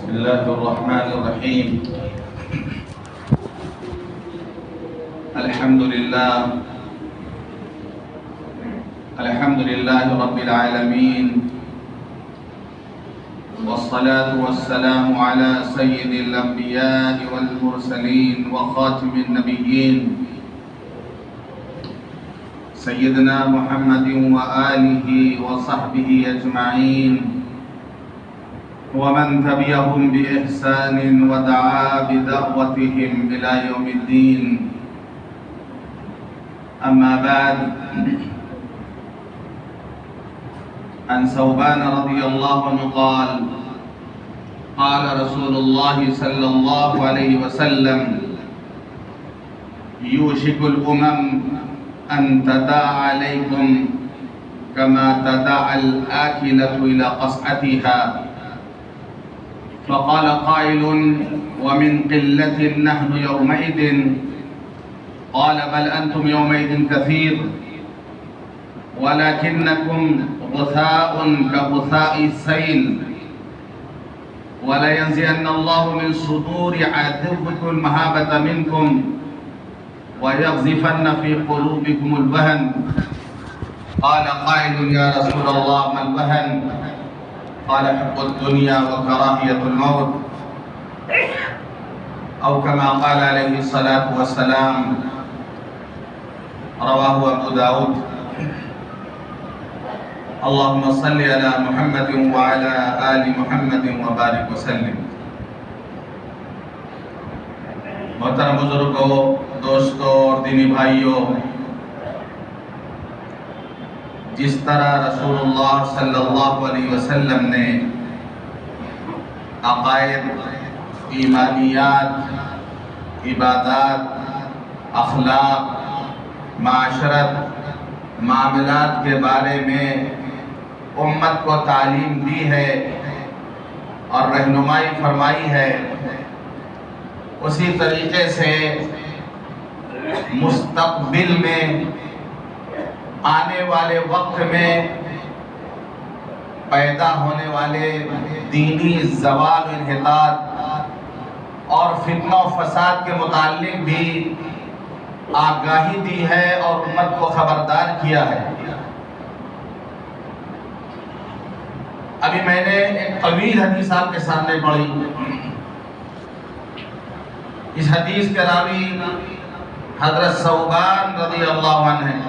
بسم الله الرحمن الرحيم. الحمد لله رب العالمين، والصلاة والسلام على سيد الأنبياء والمرسلين وخاتم النبيين سيدنا محمد وآله وصحبه أجمعين، ومن تبعهم بإحسان ودعا بدعوتهم إلى يوم الدين. أما بعد، عن ثوبان رضي الله عنه قال: قال رسول الله صلى الله عليه وسلم: يوشك الأمم أن تداعى عليكم كما تداعى الآكلة إلى قصعتها. فقال قائل: ومن قلة نحن يومئذ؟ قال: بل أنتم يومئذ كثير، ولكنكم غثاء كغثاء السيل، ولينزعن الله من صدور عدوكم المهابة منكم، ويقذفن في قلوبكم الوهن. قال قائل: يا رسول الله ما الوهن؟ قال: حب الدنيا وكراهية الموت، أو كما قال عليه الصلاة والسلام. رواه أبو داود. اللهم صل على محمد وعلى آل محمد وبارك وسلم. محترم بزرگوں، دوستوں اور دینی بھائیوں، جس طرح رسول اللہ صلی اللہ علیہ وسلم نے عقائد، ایمانیات، عبادات، اخلاق، معاشرت، معاملات کے بارے میں امت کو تعلیم دی ہے اور رہنمائی فرمائی ہے، اسی طریقے سے مستقبل میں آنے والے وقت میں پیدا ہونے والے دینی زوال و انحطاط اور فتنہ و فساد کے متعلق بھی آگاہی دی ہے اور امت کو خبردار کیا ہے۔ ابھی میں نے ایک طویل حدیث آپ کے سامنے پڑھی۔ اس حدیث کے راوی حضرت ثوبان رضی اللہ عنہ ہیں،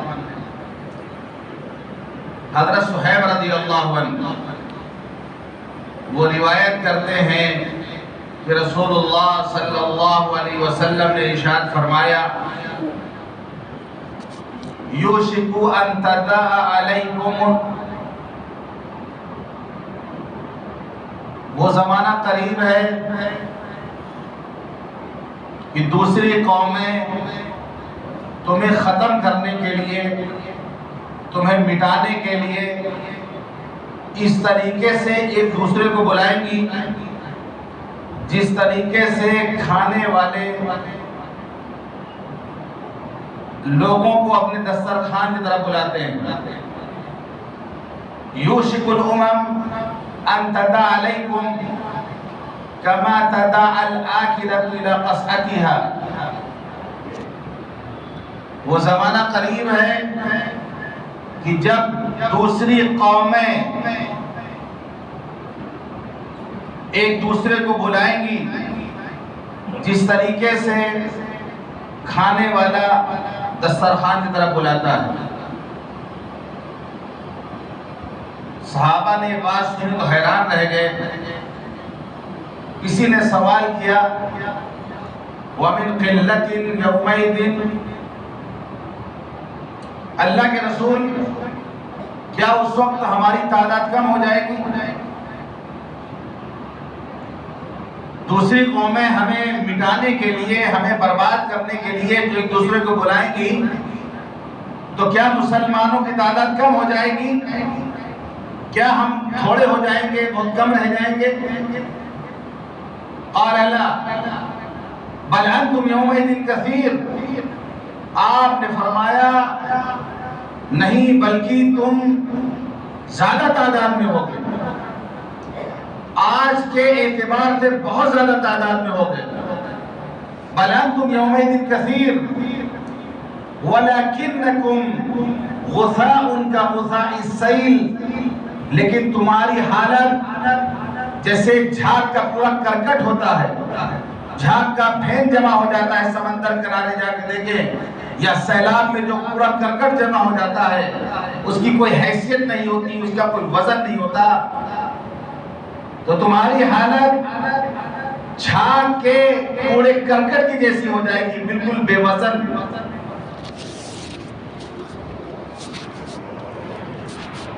حضرت صہیب رضی اللہ عنہ وہ روایت کرتے ہیں کہ رسول اللہ صلی اللہ علیہ وسلم نے ارشاد فرمایا: یوشک ان تداعى علیکم، وہ زمانہ قریب ہے کہ دوسری قومیں تمہیں ختم کرنے کے لیے، تمہیں مٹانے کے لیے اس طریقے سے ایک دوسرے کو بلائیں گی جس طریقے سے کھانے والے لوگوں کو اپنے دسترخوان کی طرف بلاتے ہیں۔ یوشک الامم ان تداعى علیکم کما تداعى الآکلة الی قصعتها، وہ زمانہ قریب ہے کہ جب دوسری قومیں ایک دوسرے کو بلائیں گی جس طریقے سے کھانے والا دسترخوان کی طرف بلاتا ہے۔ صحابہ نے یہ بات سنی تو حیران رہ گئے۔ کسی نے سوال کیا: وَمِن قِلَّةٍ يَوْمَئِذٍ، اللہ کے رسول کیا اس وقت ہماری تعداد کم ہو جائے گی؟ دوسری قومیں ہمیں مٹانے کے لیے، ہمیں برباد کرنے کے لیے جو ایک دوسرے کو بلائیں گی تو کیا مسلمانوں کی تعداد کم ہو جائے گی؟ کیا ہم تھوڑے ہو جائیں گے، بہت کم رہ جائیں گے؟ قال لا بل انتم یومئذ کثیر، آپ نے فرمایا نہیں بلکہ تم زیادہ تعداد میں ہوگے۔ آج آج کے اعتبار سے بہت زیادہ تعداد میں ہو گئے. بل انتم یومئذ کثیر ولکنکم غثاء کغثاء السیل، لیکن تمہاری حالت جیسے جھاگ کا پورا کرکٹ ہوتا ہے، جھاگ کا پھین جمع ہو جاتا ہے سمندر کنارے جا کے دیکھیں، یا سیلاب میں جو پورا کرکٹ جمع ہو جاتا ہے، اس کی کوئی حیثیت نہیں ہوتی، اس کا کوئی وزن نہیں ہوتا، تو تمہاری حالت جھاگ کے پورے کرکٹ کی جیسی ہو جائے گی، بالکل بے وزن.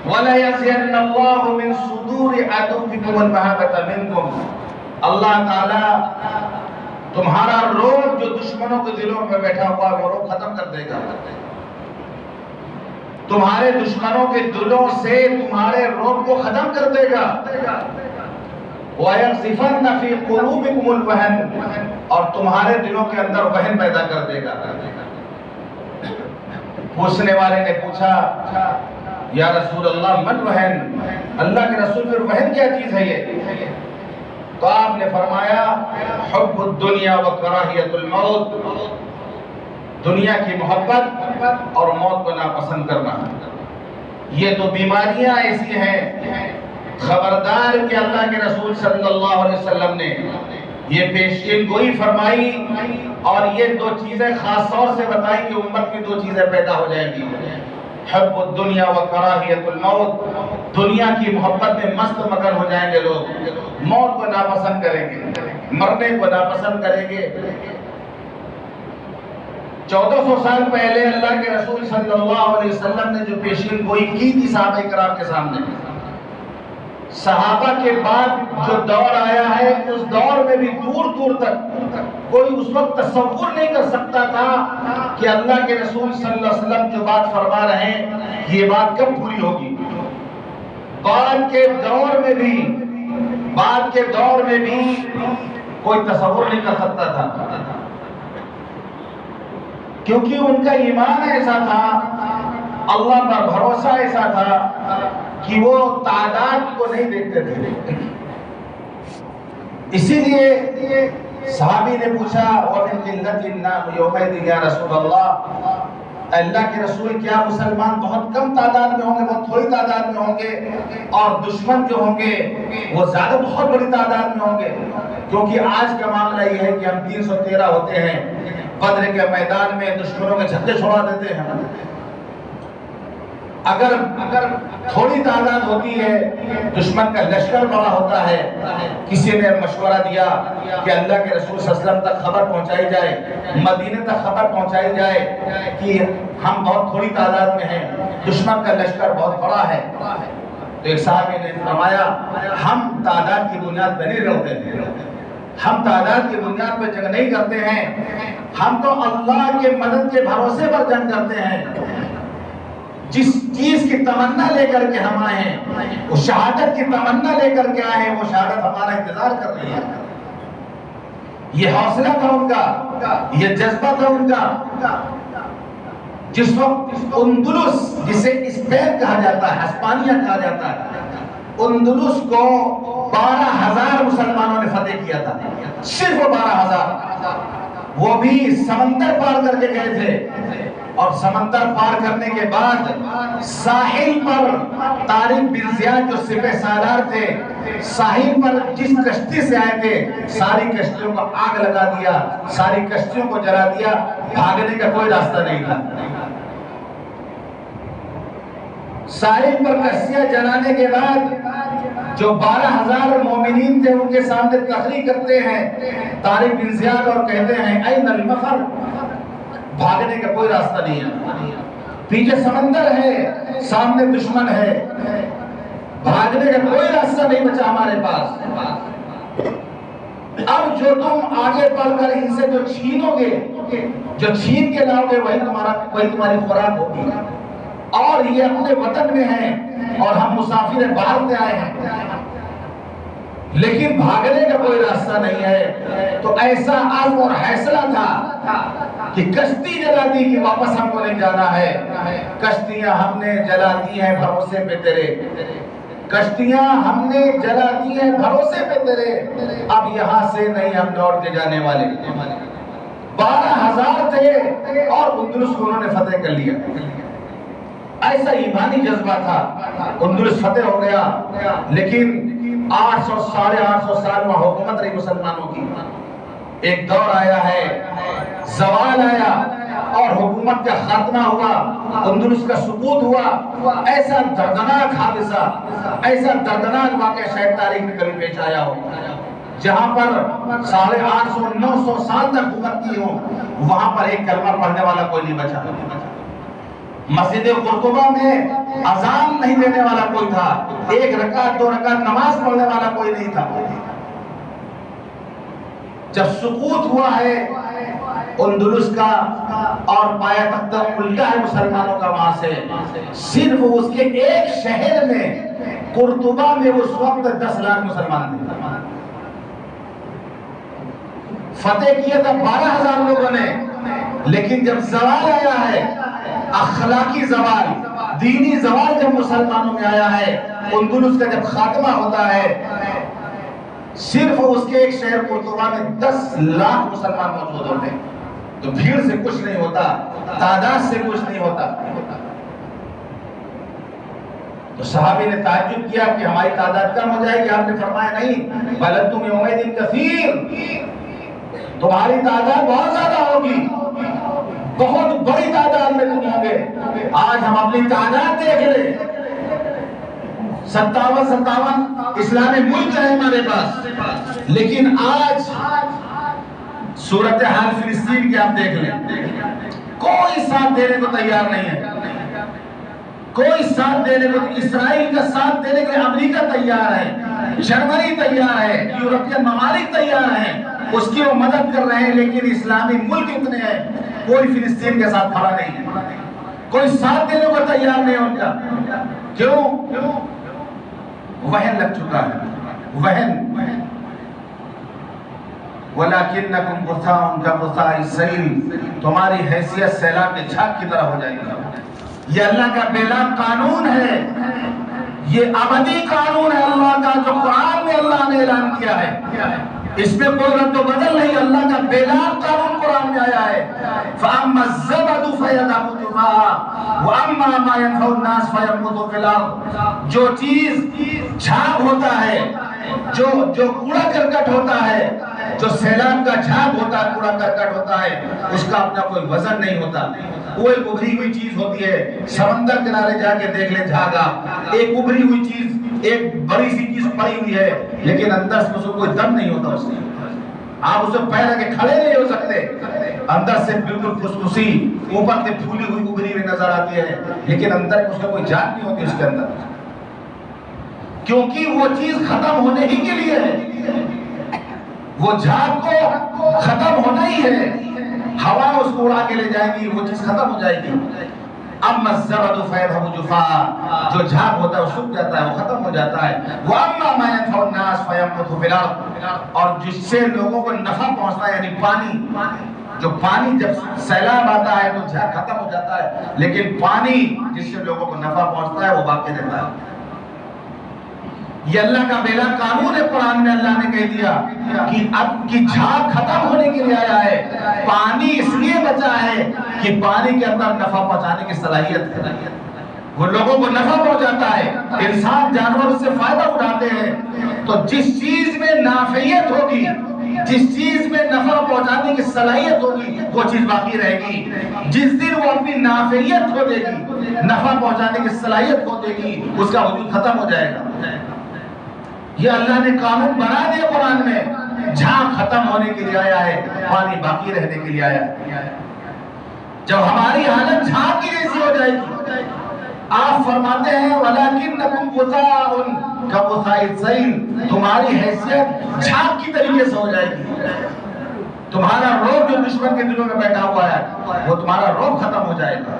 وَلَيَزْيَنَّ اللَّهُ مِن صُدُورِ عَدُوِّكُمُ الْمَحَبَّةَ مِنكُمْ، اللہ تعالیٰ تمہارا روب جو دشمنوں کے دلوں میں بیٹھا ہوا ہے وہ روب ختم کر دے گا. تمہارے دشمنوں کے دلوں سے تمہارے روب کو ختم کر دے گا. وَيَقْذِفَنَّ فِي قُلُوبِكُمُ الْوَهْنَ، اور تمہارے دلوں کے اندر وہن پیدا کر دے گا. پوچھنے والے نے پوچھا یا رسول اللہ من وہن، اللہ کے رسول پھر وہن کیا چیز ہے یہ؟ تو آپ نے فرمایا حب الدنیا و کراہیت الموت، دنیا کی محبت اور موت کو ناپسند کرنا. یہ تو بیماریاں ایسی ہیں، خبردار کہ اللہ کے رسول صلی اللہ علیہ وسلم نے یہ پیشین گوئی فرمائی اور یہ دو چیزیں خاص طور سے بتائی کہ امت میں دو چیزیں پیدا ہو جائیں گی، حب الدنیا و کراہیت الموت، دنیا کی محبت میں مست مگن ہو جائیں گے لوگ، موت کو ناپسند کریں گے، مرنے کو ناپسند کریں گے. 1400 سال پہلے اللہ کے رسول صلی اللہ علیہ وسلم نے جو پیشین گوئی کی تھی صحابہ کرام کے سامنے، صحابہ کے بعد جو دور آیا ہے اس دور میں بھی دور دور تک کوئی اس وقت تصور نہیں کر سکتا تھا کہ اللہ کے رسول صلی اللہ علیہ وسلم جو بات فرما رہے ہیں یہ بات کب پوری ہوگی. بعد کے دور میں بھی کوئی تصور نہیں کر سکتا تھا، کیونکہ ان کا ایمان ایسا تھا، اللہ پر بھروسہ ایسا تھا کہ وہ تعداد کو نہیں دیکھتے تھے. اسی لیے صحابی نے پوچھا وَمِن قِلَّةٍ النَّاسِ يَوْمَئِذٍ یا رسول اللہ، اللہ کے رسول کیا مسلمان بہت کم تعداد میں ہوں گے، بہت تھوڑی تعداد میں ہوں گے، اور دشمن جو ہوں گے وہ زیادہ بہت بڑی تعداد میں ہوں گے؟ کیونکہ آج کا معاملہ یہ ہے کہ ہم 313 ہوتے ہیں، بدر کے میدان میں دشمنوں کے جھنڈے چھوڑا دیتے ہیں. اگر تھوڑی تعداد ہوتی ہے، دشمن کا لشکر بڑا ہوتا ہے، کسی نے مشورہ دیا کہ اللہ کے رسول صلی اللہ علیہ وسلم تک خبر پہنچائی جائے، مدینے تک خبر پہنچائی جائے کہ ہم بہت تھوڑی تعداد میں ہیں، دشمن کا لشکر بہت بڑا ہے، تو ایک صحابی نے فرمایا ہم تعداد کی بنیاد پہ نہیں لڑتے ہیں، ہم تعداد کی بنیاد پہ جنگ نہیں کرتے ہیں، ہم تو اللہ کے مدد کے بھروسے پر جنگ کرتے ہیں. جس چیز کی تمنا لے کر کے ہم آئے ہیں، وہ شہادت کی تمنا لے کر کے آئے ہیں، وہ شہادت ہمارا انتظار کر رہی ہے. یہ حوصلہ تھا ان کا، یہ جذبہ تھا ان کا. جس وقت اندلس، جسے اسپین کہا جاتا ہے، ہسپانیہ کہا جاتا ہے، اندلس کو 12,000 مسلمانوں نے فتح کیا تھا، صرف 12,000، وہ بھی سمندر پار کر کے گئے تھے. اور سمندر پار کرنے کے بعد ساحل پر طارق بن زیاد جو سپہ سالار تھے، ساحل پر جس کشتی سے آئے تھے ساری کشتیوں کو آگ لگا دیا، ساری کشتیوں کو جلا دیا، بھاگنے کا کوئی راستہ نہیں تھا. ساحل پر کشتیاں جلانے کے بعد جو 12,000 مومنین تھے ان کے سامنے تقریر کرتے ہیں طارق بن زیاد اور کہتے ہیں این المفر، بھاگنے کا کوئی راستہ نہیں ہے، پیچھے سمندر ہے، سامنے دشمن ہے، بھاگنے کا کوئی راستہ نہیں بچا ہمارے پاس. اب جو تم آگے بڑھ کر ان سے جو چھینو گے، جو چھین کے لاؤ گے، وہی تمہاری خوراک ہوگی. اور یہ اپنے وطن میں ہیں اور ہم مسافر باہر سے آئے ہیں، لیکن بھاگنے کا کوئی راستہ نہیں ہے. تو ایسا عزم اور حیصلہ تھا کہ کشتی جلا دی کہ واپس ہم کو نہیں جانا ہے، کشتیاں ہم نے جلا دی ہیں بھروسے پہ تیرے. کشتیاں ہم نے جلا دی ہیں بھروسے پہ تیرے، اب یہاں سے نہیں ہم لوٹ کے جانے والے۔ 12,000 تھے اور اندلس کو انہوں نے فتح کر لیا۔ ایسا ایمانی جذبہ تھا، اندلس فتح ہو گیا، لیکن 800-850 سال میں حکومت رہی مسلمانوں کی۔ ایک دور آیا ہے، زوال آیا اور حکومت کا خاتمہ ہوا، اندلس کا سقوط ہوا۔ ایسا دردناک حادثہ، ایسا دردناک واقعہ شاید تاریخ میں کبھی پیش آیا ہو، جہاں پر 850-900 سال تک حکومت کی ہو، وہاں پر ایک کلمہ پڑھنے والا کوئی نہیں بچا۔ مسجد قرطبہ میں اذان نہیں دینے والا کوئی تھا، 1 رکعت 2 رکعت نماز پڑھنے والا کوئی نہیں تھا۔ جب سقوط ہوا ہے اندلس کا اور پایا تختہ الٹا ہے مسلمانوں کا وہاں سے، صرف اس کے ایک شہر میں قرطبہ میں اس وقت 10 لاکھ مسلمان تھے۔ فتح کیا تھا 12,000 لوگوں نے، لیکن جب زوال آیا ہے، اخلاقی زوال، دینی زوال جب مسلمانوں میں آیا ہے، اندلس کا جب خاتمہ ہوتا ہے، صرف اس کے ایک شہر قرطبہ میں 10 لاکھ مسلمان موجود ہوتے ہیں۔ تو بھیڑ سے کچھ نہیں ہوتا، تعداد سے کچھ نہیں ہوتا۔ تو صحابی نے تعجب کیا کہ ہماری تعداد کم ہو جائے گی، آپ نے فرمایا نہیں، بل انتم یومئذ کثیر، تمہاری تعداد بہت زیادہ ہوگی، بہت بڑی تعداد میں تم ہوں گے۔ آج ہم اپنی تعداد دیکھ لیں، 57 اسلامی ملک ہے ہمارے پاس، لیکن آج صورتحال فلسطین کی آپ دیکھ لیں، کوئی ساتھ دینے کو تیار نہیں ہے، کوئی ساتھ دینے کو، اسرائیل کا ساتھ دینے کے لیے امریکہ تیار ہے، جرمنی تیار ہے، یورپین ممالک تیار ہیں، اس کی وہ مدد کر رہے ہیں، لیکن اسلامی ملک اتنے ہیں، کوئی فلسطین کے ساتھ کھڑا نہیں ہے، کوئی ساتھ دینے کو تیار نہیں ان کا۔ کیوں؟ وہن لگ چکا ہے، وہن۔ وَلَكِنَّكُمْ غُثَاءٌ كَغُثَاءِ السَّيْلِ، تمہاری حیثیت سیلاب کے جھاگ کی طرح ہو جائے گی۔ یہ اللہ کا بے لاگ قانون ہے، یہ ابدی قانون ہے اللہ کا، جو قرآن میں اللہ نے اعلان کیا ہے، اس میں کوئی رد و بدل نہیں۔ اللہ کا بے لاگ قانون قرآن میں آیا ہے، فَأَمَّا الزَّبَدُ فَيَذْهَبُ جُفَاءً وَأَمَّا مَا يَنفَعُ النَّاسَ فَيَمْكُثُ فِي الْأَرْضِ۔ جو چیز جھاگ ہوتا ہے، جو کوڑا کرکٹ ہوتا ہے، جو سیلاب کا جھاگ ہوتا ہے، کوڑا کرکٹ ہوتا ہے، اس کا اپنا کوئی وزن نہیں ہوتا۔ وہ ایک ابھری ہوئی چیز ہوتی ہے، سمندر کنارے جا کے دیکھ لیں جھاگا، ایک ابھری ہوئی چیز، ایک بڑی سی چیز پڑی ہوئی ہے، لیکن اندر سے اس کو کوئی دم نہیں ہوتا، اس میں آپ اسے پیر رکھے کھڑے نہیں ہو سکتے، اندر سے بالکل پھسپھسی، اوپر سے پھولی ہوئی ابھری ہوئی نظر آتی ہے، لیکن اندر اس کا کوئی جان نہیں ہوتی اس کے اندر، کیونکہ وہ چیز ختم ہونے ہی کے لیے ہے، وہ جھاگ کو ختم ہونا ہی ہے، ہوا اس کو اڑا کے لے جائے گی، وہ چیز ختم ہو جائے گی۔ اما الزبد فيذهب جفاء، جو جھاگ ہوتا ہے وہ سوکھ جاتا ہے، وہ ختم ہو جاتا ہے۔ واما ما ينفع الناس فيمكث في الارض، اور جس سے لوگوں کو نفع پہنچتا ہے، یعنی پانی، جو پانی جب سیلاب آتا ہے تو جھاگ ختم ہو جاتا ہے، لیکن پانی جس سے لوگوں کو نفع پہنچتا ہے وہ باقی رہتا ہے۔ یہ اللہ کا بے لاگ قانون ہے، قرآن میں اللہ نے کہہ دیا کہ اب کی جھاگ ختم ہونے کے لیے آیا ہے، پانی اس لیے بچا ہے کہ پانی کے اندر نفع پہنچانے کی صلاحیت ہے، وہ لوگوں کو نفع پہنچاتا ہے، انسان جانور اس سے فائدہ اٹھاتے ہیں۔ تو جس چیز میں نافعیت ہوگی، جس چیز میں نفع پہنچانے کی صلاحیت ہوگی، وہ چیز باقی رہے گی۔ جس دن وہ اپنی نافعیت کھو دے گی، نفع پہنچانے کی صلاحیت کھو دے گی، اس کا وجود ختم ہو جائے گا۔ یہ اللہ نے قانون بنا دیا قرآن میں، جھاگ ختم ہونے کے لیے آیا ہے، پانی باقی رہنے کے لیے آیا ہے۔ جب ہماری حالت جھاگ کی جیسی ہو جائے گی، آپ فرماتے ہیں وَلَكِنَّكُمْ غُثَاءٌ كَغُثَاءِ السَّيْلِ، تمہاری حیثیت جھاگ کی طریقے سے ہو جائے گی، تمہارا روب جو دشمن کے دلوں میں بیٹھا ہوا ہے وہ تمہارا روب ختم ہو جائے گا،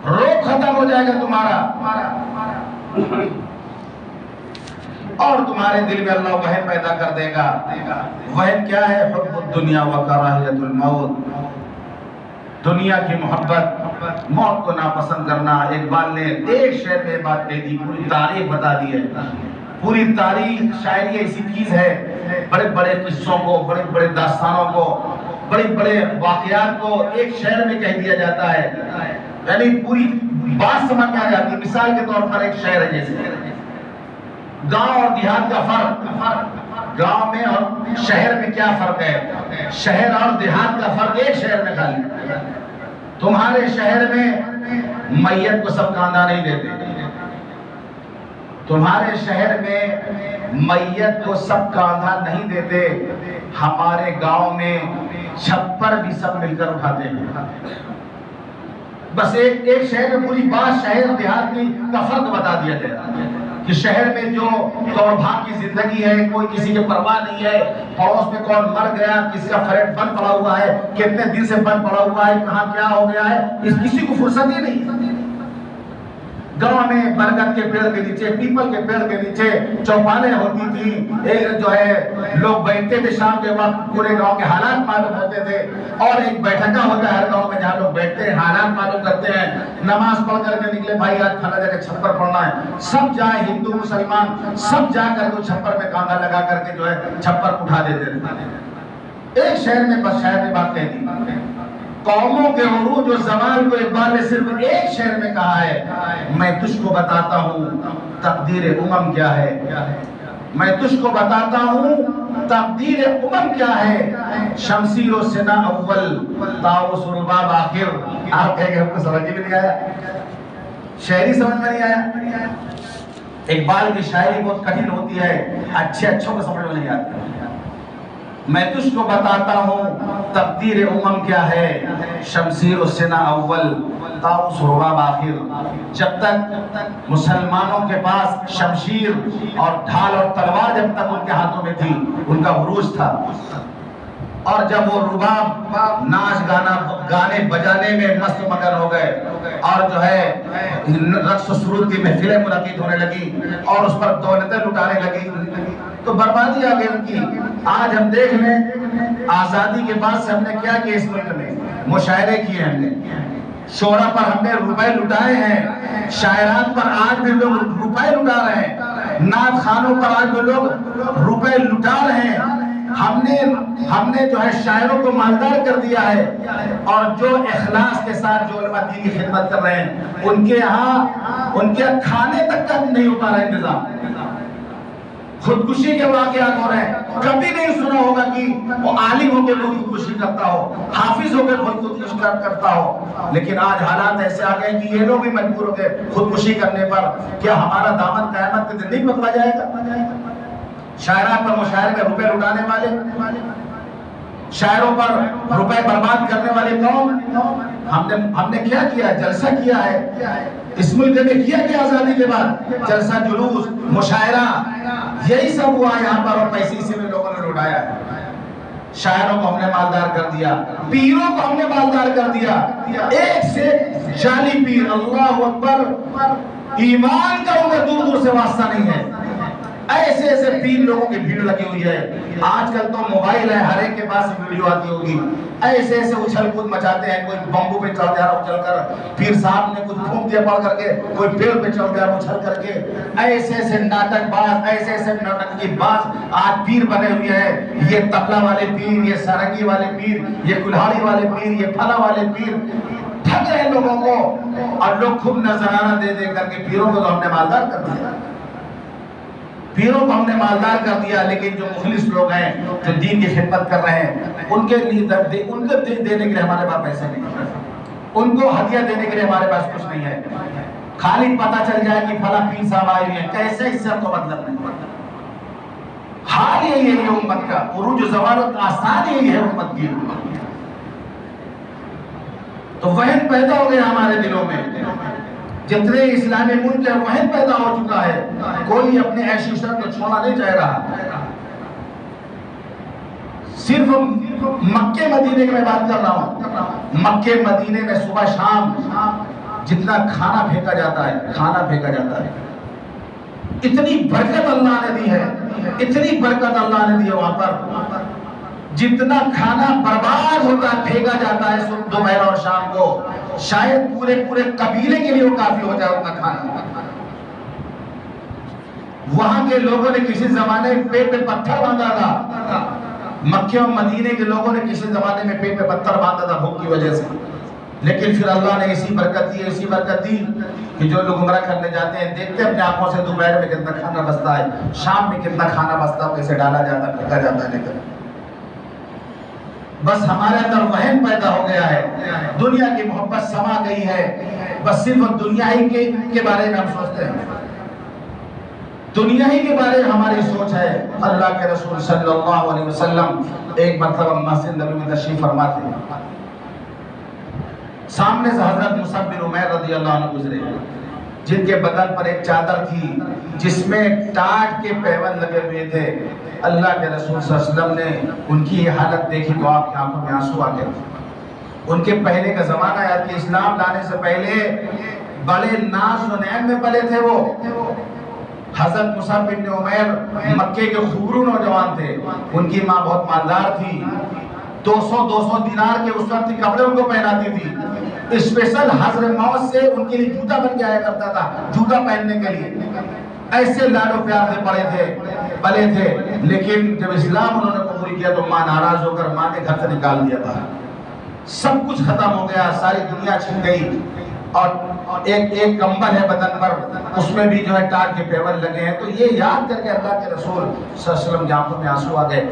روب ختم ہو جائے گا تمہارا، اور تمہارے دل میں اللہ وہن پیدا کر دے گا۔ وہن کیا ہے؟ حب الدنیا و کراہیت الموت، دنیا کی محبت، موت کو ناپسند کرنا۔ اقبال نے ایک شعر میں بات کہی تھی، پوری تاریخ بتا دی ہے۔ پوری تاریخ شاعری ایسی چیز ہے، بڑے بڑے قصوں کو، بڑے بڑے داستانوں کو، بڑے بڑے واقعات کو ایک شعر میں کہہ دیا جاتا ہے، یعنی پوری بات سمجھ میں آ جاتی ہے۔ مثال کے طور پر ایک شعر ہے، جیسے گاؤں اور دیہات کا فرق، گاؤں میں اور شہر میں کیا فرق ہے، شہر اور دیہات کا فرق ایک شہر میں خالی۔ تمہارے شہر میں میت کو سب کاندھا نہیں دیتے، تمہارے شہر میں میت کو سب کاندھا نہیں دیتے، ہمارے گاؤں میں چھپر بھی سب مل کر اٹھاتے ہیں۔ بس ایک شہر میں پوری بات شہر دیہات کا فرق بتا دیا گیا کہ شہر میں جو دوڑ بھاگ کی زندگی ہے، کوئی کسی کے پرواہ نہیں ہے، پڑوس میں کون مر گیا، کس کا فلیٹ بند پڑا ہوا ہے، کتنے دن سے بند پڑا ہوا ہے، کہاں کیا ہو گیا ہے، اس کسی کو فرصت ہی نہیں۔ گاؤں میں برگد کے پیڑ کے نیچے، پیپل کے پیڑ کے نیچے چوپالیں ہوتی تھی، ایک جو ہے لوگ بیٹھتے تھے، شام کے وقت پورے گاؤں کے حالات معلوم ہوتے تھے، اور ایک بیٹھکا ہوتا ہے ہر گاؤں میں جہاں لوگ بیٹھتے ہیں، حالات معلوم کرتے ہیں، نماز پڑھ کر کے نکلے، بھائی آج پھلا جگہ چھپر پڑھنا ہے، سب جائے، ہندو مسلمان سب جا کر کے چھپر میں کاندھا لگا کر کے جو ہے چھپر اٹھا دیتے تھے۔ ایک شہر میں بس شہر میں بات کہہ دی۔ قوموں کے عروج و زوال کو اقبال نے صرف ایک شعر میں کہا ہے، میں تجھ کو بتاتا ہوں تقدیر امم کیا ہے، میں تجھ کو بتاتا ہوں تقدیر امم کیا ہے، شمشیر و سنا اول طاؤس و رباب آخر۔ آپ کہیں گے ہم کو سمجھ بھی نہیں آیا، شاعری سمجھ میں نہیں آیا۔ اقبال کی شاعری بہت کٹھن ہوتی ہے، اچھے اچھوں کو سمجھ میں نہیں آتی۔ میں تجھ کو بتاتا ہوں تقدیر امم کیا ہے، شمشیر و سنا اول طاؤس و رباب آخر۔ جب تک مسلمانوں کے پاس شمشیر اور ڈھال اور تلوار جب تک ان کے ہاتھوں میں تھی، ان کا عروج تھا، اور جب وہ رباب ناچ گانے بجانے میں مست مگن ہو گئے، اور جو ہے رقص و سرود کی محفلیں منعقد ہونے لگی، اور اس پر دولتیں لٹانے لگی، تو بربادی آ گئی ان کی۔ آج ہم دیکھ لیں، آزادی کے بعد سے ہم نے کیا کیا اس ملک میں، مشاعرے کیے ہم نے، شعرا پر ہم نے روپے لٹائے ہیں، شاعرات پر آج بھی لوگ روپے لٹا رہے ہیں، نعت خانوں پر آج بھی لوگ روپے لٹا رہے ہیں۔ ہم نے جو ہے شاعروں کو مالدار کر دیا ہے، اور جو اخلاص کے ساتھ جو علماء دین کی خدمت کر رہے ہیں، ان کے یہاں کھانے تک کا نہیں ہو پا رہا انتظام۔ خودکشی کے واقعات ہو رہے ہیں، کبھی نہیں سنا ہوگا کہ وہ عالم ہو کے لوگ خودکشی کرتا ہو، حافظ ہو کے خودکشی کرتا ہو، لیکن آج حالات ایسے آ گئے کہ یہ لوگ بھی مجبور ہو گئے خودکشی کرنے پر۔ کیا ہمارا دامن قیامت کے دن نہیں پکڑا جائے گا؟ شاعرات پر مشاعرے میں روپے لٹانے والے، شاعروں پر روپے برباد کرنے والے قوم، ہم نے کیا کیا؟ جلسہ کیا ہے اس ملک میں، کیا کہ آزادی کے بعد جلسہ، جلوس، مشاعرہ، یہی سب ہوا یہاں پر، اور پیسے اسی میں لوگوں نے لوٹایا ہے۔ شاعروں کو ہم نے مالدار کر دیا، پیروں کو ہم نے مالدار کر دیا، ایک سے جعلی پیر، اللہ اکبر، ایمان کا ان کا دور دور سے واسطہ نہیں ہے، ایسے ایسے پیر لوگوں کی بھیڑ لگی ہوئی ہے۔ آج کل تو موبائل ہے، ہر ایک کے پاس ویڈیو آتی ہوگی، ایسے ایسے اچھل کود مچاتے ہیں، کوئی بمبو پہ چڑھ جا رہا اچھل کر، پیر صاحب نے کچھ پھونک دیا پڑھ کر کے، کوئی پیڑ پہ چڑھ گیا اچھل کر کے، ایسے ایسے ناٹک باز، ایسے ایسے ناٹک کی باز آج پیر بنے ہوئے ہیں۔ یہ طبلہ والے پیر، یہ سارنگی والے پیر، یہ کلہاڑی والے پیر، یہ پھلا والے پیر، ٹھگ رہے لوگوں کو، اور لوگ خوب نذرانہ دے دے کر کے پیروں کو تو ہم نے مالدار کر دیا، پیروں کو ہم نے مالدار کر دیا۔ لیکن جو مخلص لوگ ہیں، جو دین کی خدمت کر رہے ہیں، ان کے لیے ان کو دینے کے لیے ہمارے پاس پیسے نہیں ہیں، ان کو ہدیہ دینے کے لیے ہمارے پاس کچھ نہیں ہے۔ خالی پتہ چل جائے کہ فلاں پیر صاحب آئے ہوئے ہیں، کیسے، اس سے ہم کو مطلب نہیں۔ حال یہی ہے امت کا، عروج و زوال آسان یہی ہے امت کی۔ تو وہن پیدا ہو گیا ہمارے دلوں میں، جتنے اسلامی ملک ہے وہن پیدا ہو چکا ہے، کوئی اپنے عیش عشرت کو چھوڑنا نہیں چاہ رہا۔ صرف مکے مدینے کی میں بات کر رہا ہوں، مکے مدینے میں صبح شام جتنا کھانا پھینکا جاتا ہے، اتنی برکت اللہ نے دی ہے، اتنی برکت اللہ نے دی ہے وہاں پر، جتنا کھانا برباد ہوتا پھینکا جاتا ہے صبح دوپہر اور شام کو، شاید پورے پورے قبیلے کے لیے وہ کافی ہو جائے اتنا کھانا۔ وہاں کے لوگوں نے کسی زمانے میں پیٹ پہ پتھر باندھا تھا، مکے اور مدینے کے لوگوں نے کسی زمانے میں پیٹ پہ پتھر باندھا تھا بھوک کی وجہ سے، لیکن پھر اللہ نے ایسی برکت دی کہ جو لوگ عمرہ کرنے جاتے ہیں دیکھتے ہیں اپنے آنکھوں سے دوپہر میں کتنا کھانا بچتا ہے، شام میں کتنا کھانا بچتا ہے، کیسے ڈالا جاتا ہے، پھینکا جاتا ہے۔ لیکن بس ہمارے اندر وہن پیدا ہو گیا ہے، دنیا کی محبت سما گئی ہے، بس صرف دنیا ہی کے بارے میں ہم سوچتے ہیں، دنیا ہی کے بارے میں ہماری سوچ ہے۔ اللہ کے رسول صلی اللہ علیہ وسلم ایک مرتبہ مسجد نبوی میں تشریف فرما تھے، سامنے سے حضرت مصعب بن عمیر رضی اللہ عنہ گزرے، جن کے بدن پر ایک چادر تھی جس میں ٹاٹ کے پیون لگے ہوئے تھے۔ اللہ کے رسول صلی اللہ علیہ وسلم نے ان کی یہ حالت دیکھی تو آپ کی آنکھوں میں آنسو آ گئے۔ ان کے پہلے کا زمانہ ہے کہ اسلام لانے سے پہلے بڑے ناز و نعیم میں پلے تھے وہ۔ حضرت مصعب بن عمیر مکے کے خوبرو نوجوان تھے، ان کی ماں بہت مالدار تھی، 200 دینار کے اس وقت کپڑے ان کو پہناتی تھی، اسپیشل حضرت موت سے ان کے لیے جوتا بن کے آیا کرتا تھا، جوتا پہننے کے لیے۔ ایسے لاڈ و پیار سے پلے تھے، لیکن جب اسلام انہوں نے قبول کیا تو ماں ناراض ہو کر ماں نے گھر سے نکال دیا تھا، سب کچھ ختم ہو گیا، ساری دنیا چھن گئی، اور ایک کمبل ہے بدن پر، اس میں بھی جو ہے ٹاٹ کے پیون لگے ہیں۔ تو یہ یاد کر کے اللہ کے رسول صلی اللہ علیہ وسلم کی آنکھوں میں آنسو آ گئے۔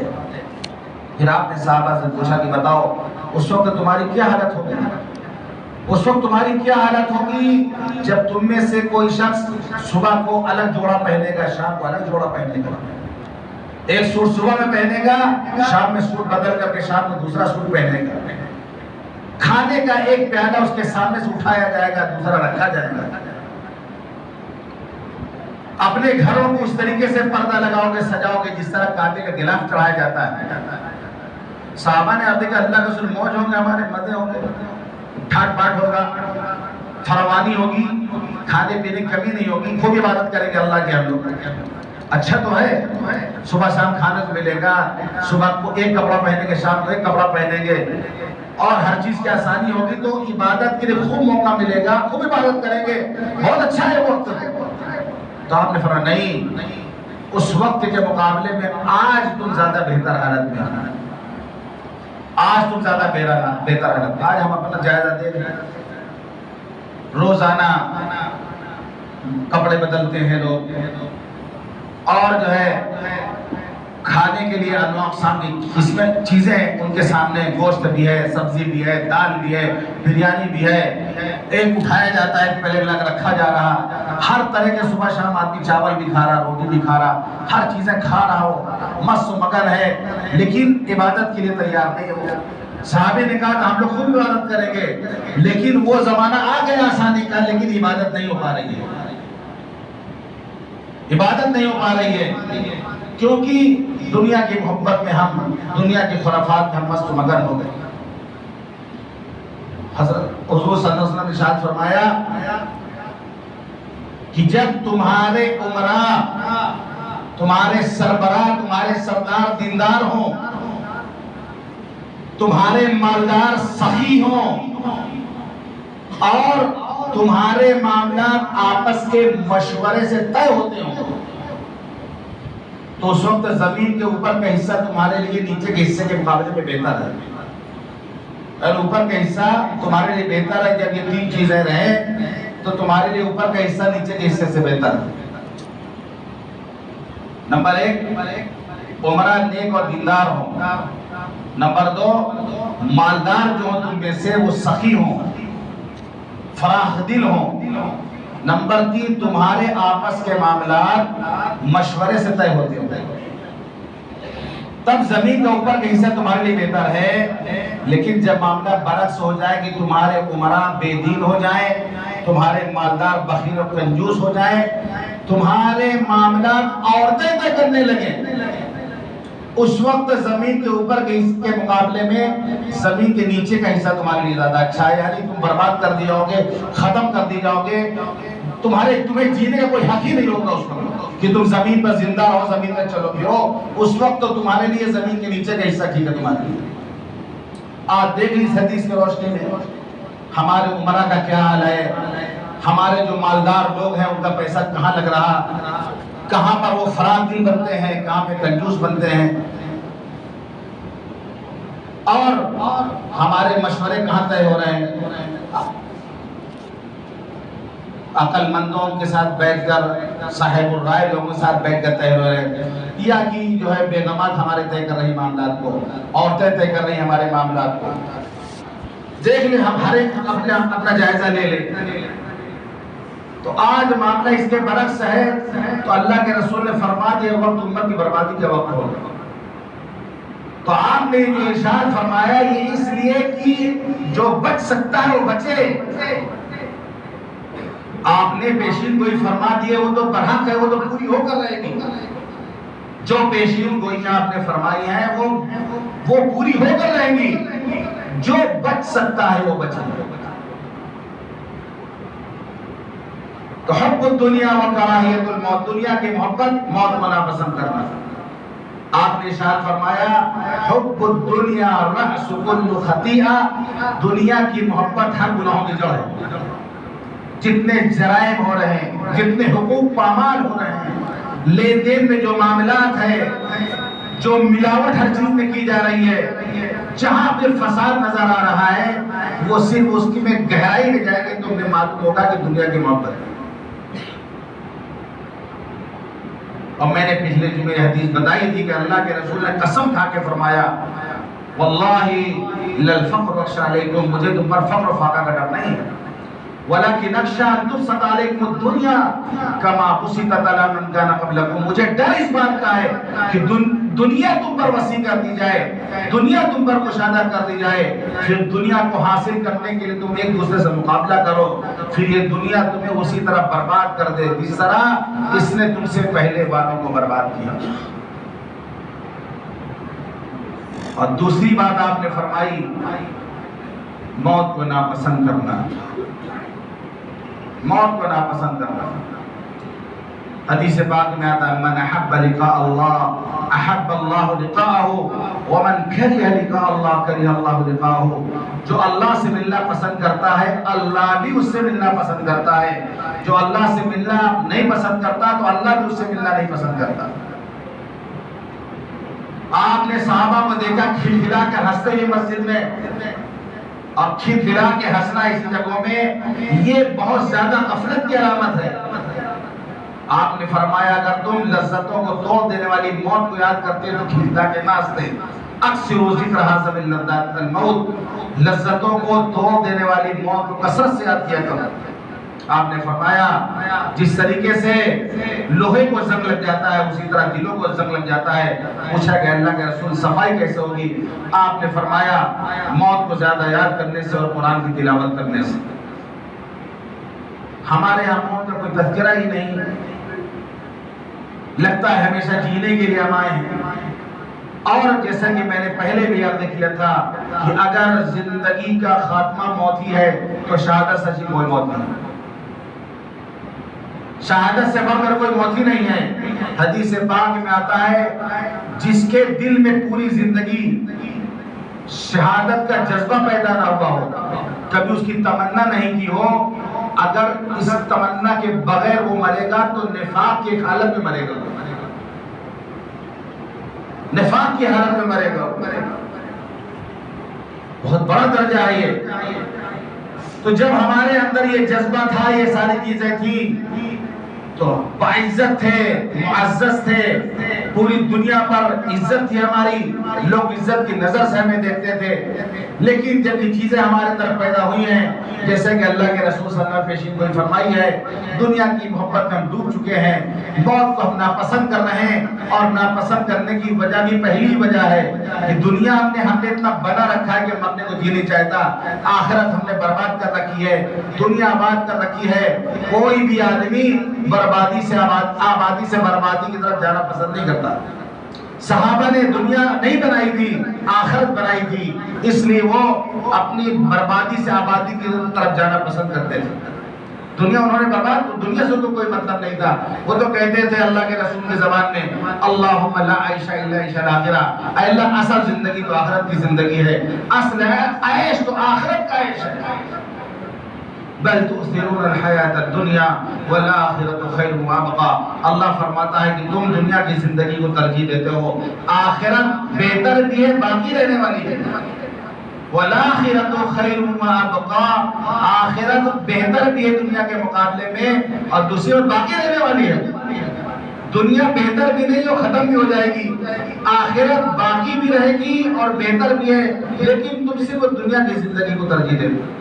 پھر آپ نے صحابہ سے پوچھا کہ بتاؤ اس وقت تمہاری کیا حالت ہوگی، اس وقت تمہاری کیا حالت ہوگی جب تم میں سے کوئی شخص صبح کو الگ جوڑا پہنے گا، شام کو الگ جوڑا پہنے گا، ایک سوٹ صبح میں پہنے گا، شام میں سوٹ بدل کر کے شام میں دوسرا سوٹ پہنے گا، کھانے کا ایک پیالہ اس کے سامنے سے اٹھایا جائے گا، دوسرا رکھا جائے گا، اپنے گھروں کو اس طریقے سے پردہ لگاؤ گے، سجاؤ گے جس طرح کانٹے کا گلاف چڑھایا جاتا ہے۔ صحابہ نے عرض کیا اللہ کے رسول موج ہوں گے، ہمارے مزے ہوں گے، ٹھاٹ باٹ ہوگا، فروانی ہوگی، کھانے پینے کی کمی نہیں ہوگی، خوب عبادت کریں گے اللہ کے ہم لوگ۔ اچھا تو ہے، صبح شام کھانے کو ملے گا، صبح کو ایک کپڑا پہنیں گے، شام کو ایک کپڑا پہنیں گے، اور ہر چیز کی آسانی ہوگی تو عبادت کے لیے خوب موقع ملے گا، خوب عبادت کریں گے، بہت اچھا ہے وقت۔ تو آپ نے فرمایا نہیں، اس وقت کے مقابلے میں آج تم زیادہ بہتر حالت میں ہیں، آج تم زیادہ بہتر حالت۔ آج ہم اپنا جائزہ دے رہے ہیں، روزانہ کپڑے بدلتے ہیں لوگ، اور جو ہے کھانے کے لیے انواع اقسام کی قسمیں چیزیں ان کے سامنے، گوشت بھی ہے، سبزی بھی ہے، دال بھی ہے، بریانی بھی ہے، ایک اٹھایا جاتا ہے، پلیٹ لگ رکھا جا رہا، ہر طرح کے صبح شام آدمی چاول بھی کھا رہا، روٹی بھی کھا رہا، ہر چیزیں کھا رہا ہو، مست و مگن ہے، لیکن عبادت کے لیے تیار نہیں ہو۔ صحابے نے کہا کہ ہم لوگ خود عبادت کریں گے، لیکن وہ زمانہ آ گیا آسانی کا، لیکن عبادت نہیں ہو پا رہی ہے، عبادت نہیں ہو پا رہی ہے، کیونکہ دنیا کی محبت میں ہم، دنیا کی خرافات میں ہم مست و مگن ہو گئے۔ حضرت حضور صلی اللہ علیہ وسلم نے ارشاد فرمایا کہ جب تمہارے عمراء، تمہارے سربراہ، تمہارے سردار دیندار ہوں، تمہارے مالدار سخی ہوں، اور تمہارے معاملات آپس کے مشورے سے طے ہوتے ہوں، تو اس وقت زمین کے اوپر کا حصہ تمہارے لیے نیچے کے حصے کے مقابلے میں بہتر ہے۔ اگر اوپر کا حصہ تمہارے لیے بہتر ہے، جب یہ تین چیزیں رہیں تو تمہارے لیے اوپر کا حصہ نیچے کے حصے سے بہتر ہے۔ نمبر ایک، عمرہ نیک اور دیندار ہوں۔ نمبر دو، مالدار جو ہوں تم میں سے وہ سخی ہوں، فراخ دل ہوں۔ نمبر تین، تمہارے آپس کے معاملات مشورے سے طے ہوتے ہیں، تب زمین کا اوپر کا حصہ تمہارے لیے بہتر ہے۔ لیکن جب معاملہ برعکس ہو جائے کہ تمہارے عمراء بے دین ہو جائیں، تمہارے مالدار بخیل و کنجوس ہو جائیں، تمہارے معاملات عورتیں طے کرنے لگیں، اس وقت زمین کے اوپر کے حصے کے مقابلے میں زمین کے نیچے کا حصہ تمہارے لیے زیادہ اچھا ہے، یعنی تم برباد کر دی جاؤ گے، ختم کر دی جاؤ گے، تمہیں جینے کا کوئی حق ہی نہیں ہوگا اس وقت۔ کہ تم زمین پر زندہ رہو، زمین پر چلو پھرو، اس وقت تو تمہارے لیے زمین کے نیچے کا حصہ ٹھیک ہے تمہارے لیے۔ آج دیکھ لی حدیث کی روشنی میں ہمارے عمرہ کا کیا حال ہے، ہمارے جو مالدار لوگ ہیں ان کا پیسہ کہاں لگ رہا، کہاں پر وہ فراق دل بنتے ہیں، کہاں پہ کنجوس بنتے ہیں، اور ہمارے مشورے کہاں طے ہو رہے ہیں، عقل مندوں کے ساتھ بیٹھ کر، صاحب الرائے لوگوں کے ساتھ بیٹھ کر طے ہو رہے ہیں، یا کہ جو ہے بیگمات ہمارے طے کر رہی معاملات کو، عورتیں طے کر رہی ہمارے معاملات کو۔ دیکھ لیں، ہم ہر ایک اپنا جائزہ لے لیں۔ تو آج معاملہ اس کے برعکس ہے، تو اللہ کے رسول نے فرما دیا وقت امت کی بربادی کا وقت ہوگا۔ تو آپ نے جو ارشاد فرمایا یہ اس لیے کہ جو بچ سکتا ہے وہ بچے۔ آپ نے پیشین گوئی فرما دی ہے وہ تو برحق ہے، وہ تو پوری ہو کر رہے گی۔ جو پیشین گوئیاں آپ نے فرمائی ہیں وہ پوری ہو کر رہیں گی۔ جو بچ سکتا ہے وہ بچے۔ تو حب الدنیا و کراہیت الموت، دنیا کی محبت، موت کو ناپسند کرنا۔ آپ نے ارشاد فرمایا حب الدنیا رأس کل خطیئہ، دنیا کی محبت ہر گناہوں کی جڑ ہے۔ جتنے جرائم ہو رہے ہیں، جتنے حقوق پامال ہو رہے ہیں، لین دین میں جو معاملات ہے، جو ملاوٹ ہر چیز میں کی جا رہی ہے، جہاں پہ فساد نظر آ رہا ہے، وہ صرف اس کی میں گہرائی میں جائے گی تو انہیں معلوم ہوگا کہ دنیا کی محبت ہے۔ اور میں نے پچھلے جمعے حدیث بتائی تھی کہ اللہ کے رسول نے قسم کھا کے فرمایا واللہ للفقر اخشى علیکم، مجھے تم پر فقر و فاقہ کا ڈر نہیں ہے، ولیکن اخشى ان تبسط علیکم الدنیا کما بسطت علی من کان قبلکم، مجھے ڈر اس بات کا ہے کہ دنیا تم پر وسیع کر دی جائے، دنیا تم پر کشادہ کر دی جائے، پھر دنیا کو حاصل کرنے کے لیے تم ایک دوسرے سے مقابلہ کرو، پھر یہ دنیا تمہیں اسی طرح برباد کر دے جس طرح اس نے تم سے پہلے والوں کو برباد کیا۔ اور دوسری بات آپ نے فرمائی موت کو ناپسند کرنا، موت کو ناپسند کرنا۔ حدیث پاک میں آتا ہے من احب لقاء اللہ احب اللہ لقاءہ ومن کرہ لقاء اللہ کرہ اللہ لقاءہ، جو اللہ سے ملنا پسند کرتا ہے اللہ بھی اس سے ملنا پسند کرتا ہے، جو اللہ سے ملنا نہیں پسند کرتا تو اللہ بھی اس سے ملنا نہیں پسند کرتا۔ آپ نے صحابہ کو دیکھا کھلکھلا کر ہنستے ہوئے مسجد میں، اور کھلکھلا کے ہنسنا اس جگہوں میں یہ بہت زیادہ غفلت کی علامت ہے۔ آپ نے فرمایا اگر تم لذتوں کو توڑ دینے والی موت کو یاد کرتے تو کھلکھلا کے نہ ہنستے۔ اکثر ذکر حاصل لذات الموت، لذتوں کو توڑ دینے والی موت کو کثرت سے یاد کیا کرو۔ آپ نے فرمایا جس طریقے سے لوہے کو زنگ لگ جاتا ہے اسی طرح دلوں کو زنگ لگ جاتا ہے۔ پوچھا کہ اللہ کے رسول صفائی کیسے ہوگی؟ آپ نے فرمایا موت کو زیادہ یاد کرنے سے اور قرآن کی تلاوت کرنے سے۔ ہمارے یہاں موت کا کوئی تذکرہ ہی نہیں، لگتا ہے ہمیشہ جینے کے لیے ہم آئے ہیں۔ اور جیسا کہ میں نے پہلے بھی عرض کیا تھا کہ اگر زندگی کا خاتمہ موت ہی ہے تو شہادت سچی کوئی موت نہیں، شہادت سے بڑھ کر کوئی موت ہی نہیں ہے۔ حدیث پاک میں آتا ہے جس کے دل میں پوری زندگی شہادت کا جذبہ پیدا نہ ہوا ہو، کبھی اس کی تمنا نہیں کی ہو، اگر اس تمنا کے بغیر وہ مرے گا تو نفاق کی حالت میں مرے گا، نفاق کی حالت میں مرے گا۔ بہت بڑا درجہ ہے یہ۔ تو جب ہمارے اندر یہ جذبہ تھا، یہ ساری چیزیں تھیں، تو باعزت تھے، معزز تھے، پوری دنیا پر عزت تھی ہماری، لوگ عزت کی نظر سے ہمیں دیکھتے تھے۔ لیکن جب یہ چیزیں ہمارے اندر پیدا ہوئی ہیں، جیسے کہ اللہ کے رسول صلی اللہ علیہ وسلم پیشین گوئی فرمائی ہے، دنیا کی محبت میں ہم ڈوب چکے ہیں، موت کو ہم ناپسند کر رہے ہیں، اور ناپسند کرنے کی وجہ بھی پہلی وجہ ہے کہ دنیا ہم نے اتنا بنا رکھا ہے کہ ہم اپنے کو جی نہیں چاہتا، آخرت ہم نے برباد کر رکھی ہے، دنیا آباد کر رکھی ہے۔ کوئی بھی آدمی بربادی سے آبادی سے بربادی کی طرف جانا پسند نہیں کرتا۔ صحابہ نے دنیا نہیں بنائی تھی، آخرت بنائی تھی، اس لیے وہ اپنی بربادی سے آبادی کی طرف جانا پسند کرتے تھے۔ دنیا انہوں نے برباد، دنیا سے تو کوئی مطلب نہیں تھا. وہ تو کہتے تھے اللہ کے رسول کی زبان میں اللہم لا عیش الا عیش الاخرہ، اے اللہ اصل زندگی تو آخرت کی زندگی ہے، اصل عیش تو آخرت کا عیش ہے. بل تؤثرون الحیات الدنیا والآخرۃ خیر وابقا. اللہ فرماتا ہے کہ تم دنیا کی زندگی کو ترجیح دیتے ہو، آخرت بہتر بھی ہے، باقی رہنے والی ہے. والآخرۃ خیر وابقا، آخرت بہتر بھی ہے دنیا کے مقابلے میں، اور دوسری اور باقی رہنے والی ہے. دنیا بہتر بھی نہیں اور ختم بھی ہو جائے گی، آخرت باقی بھی رہے گی اور بہتر بھی ہے، لیکن تم صرف دنیا کی زندگی کو ترجیح دیتے ہو.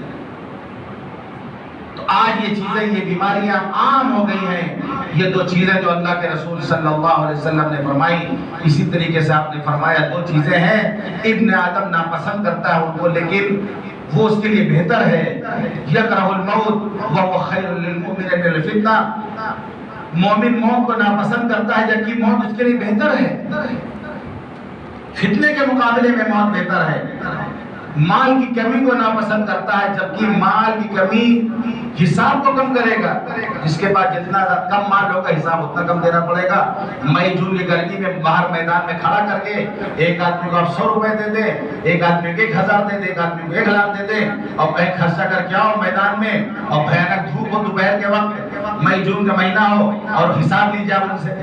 آج یہ چیزیں، یہ بیماریاں عام ہو گئی ہیں. یہ دو چیزیں جو اللہ کے رسول صلی اللہ علیہ وسلم نے فرمائی، اسی طریقے سے آپ نے فرمایا دو چیزیں ہیں ابن آدم ناپسند کرتا ہے ان کو، لیکن وہ اس کے لیے بہتر ہے. یکرہ الموت وهو خیر للمؤمن من الفتنہ، مومن موت کو ناپسند کرتا ہے جبکہ موت اس کے لیے بہتر ہے. فتنے کے مقابلے میں موت بہتر ہے. مال کی کمی کو ناپسند کرتا ہے جبکہ مال کی کمی حساب کو کم کرے گا. جس کے پاس جتنا کم مال ہوگا حساب اتنا کم دینا پڑے گا. مئی جون کی گرمی میں باہر میدان میں کھڑا کر کے ایک آدمی کو آپ 100 روپے دے دیں، ایک آدمی کو 1000 دے دیں، ایک آدمی کو 1 لاکھ دے دیں، اور کہیں خرچہ کر کے آؤ میدان میں، اور بھیانک دھوپ ہو دوپہر کے وقت، مئی جون کا مہینہ ہو، اور حساب لیجیے آپ ان سے.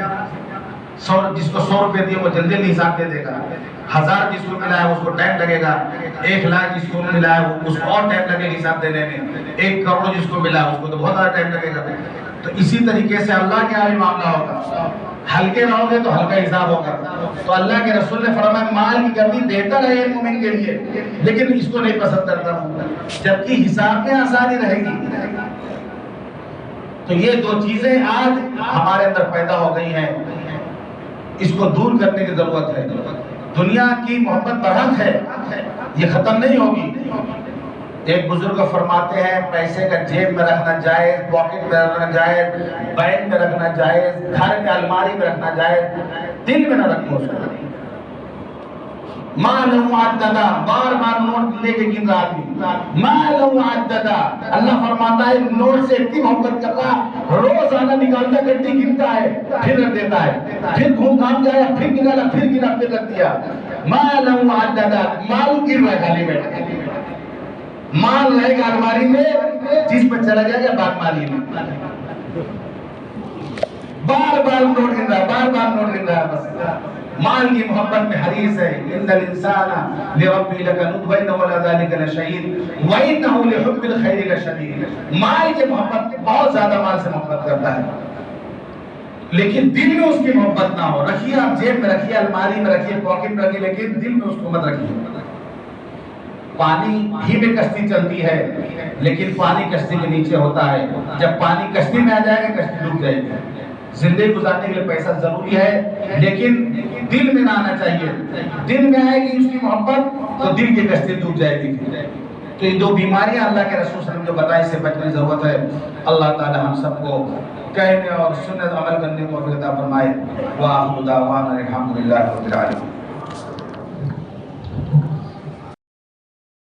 جس کو 100 روپے دیے وہ جلدی جلدی حساب دے دے گا. 1000 جس کو ملا ہے اس کو ٹائم لگے گا. 1 لاکھ جس کو ملا ہے اس کو اور ٹائم لگے گا حساب دینے میں. 1 کروڑ جس کو ملا ہے اس کو تو بہت زیادہ ٹائم لگے گا. تو اسی طریقے سے اللہ کے آگے معاملہ ہوگا. ہلکے رہو گے تو ہلکا حساب ہوگا. تو اللہ کے رسول نے فرمایا مال کی کمی بہتر ہے ایک مومن کے لیے، لیکن اس کو نہیں پسند کرتا ہوں، جبکہ حساب میں آسانی رہے گی. تو یہ دو چیزیں آج ہمارے اندر پیدا ہو گئی ہیں، اس کو دور کرنے کی ضرورت ہے. دنیا کی محبت برحق ہے، یہ ختم نہیں ہوگی. ایک بزرگ فرماتے ہیں پیسے کا جیب میں رکھنا جائز، پاکٹ میں رکھنا جائز، بینک میں رکھنا جائز، گھر میں الماری میں رکھنا جائز، دل میں نہ رکھو اس کو. مال معددہ، بار بار نوٹ لے کے گن رہا آدمی. مال معددہ، اللہ فرماتا ہے نوٹ سے اتنی محبت کر رہا، روزانہ نکالتا گٹی گنتا ہے، پھر رکھ دیتا ہے، پھر گھوم گھام جایا، پھر گنا، پھر گنا، پھر رکھ دیا. مال معددہ، مال گر رہا ہے خالی بیٹھے. مال رہے گا الماری میں، جس پر چلا جائے گا باغ مالی میں. بار بار نوٹ گن رہا، بار بار نوٹ گن رہا. بس مال کی محبت میں حریص ہے. ان الانسان لربه لکنود وانه على ذلك لشهید وانه لحب الخير لشدید. مال کی محبت، بہت زیادہ مال سے محبت کرتا ہے، لیکن دل میں اس کی محبت نہ ہو. رکھیے آپ جیب میں رکھیے، الماری میں رکھیے، پاکٹ میں رکھیے، لیکن دل میں اس کو مت رکھیے. پانی ہی میں کشتی چلتی ہے، لیکن پانی کشتی کے نیچے ہوتا ہے. جب پانی کشتی میں آ جائے گا کشتی ڈوب جائے گی. زندگی گزارنے کے لیے پیسہ ضروری ہے، لیکن دل میں نہ آنا چاہیے. دل میں آئے گی اس کی محبت تو دل کی کشتی ڈوب جائے گی. تو یہ دو بیماریاں اللہ کے رسول صلی اللہ علیہ وسلم جو بتائی، اس سے بچنے کی ضرورت ہے. اللہ تعالی ہم سب کو کہنے اور سنت عمل کرنے کو عطا فرمائے. وآخر دعوانا الحمدللہ رب العالمین.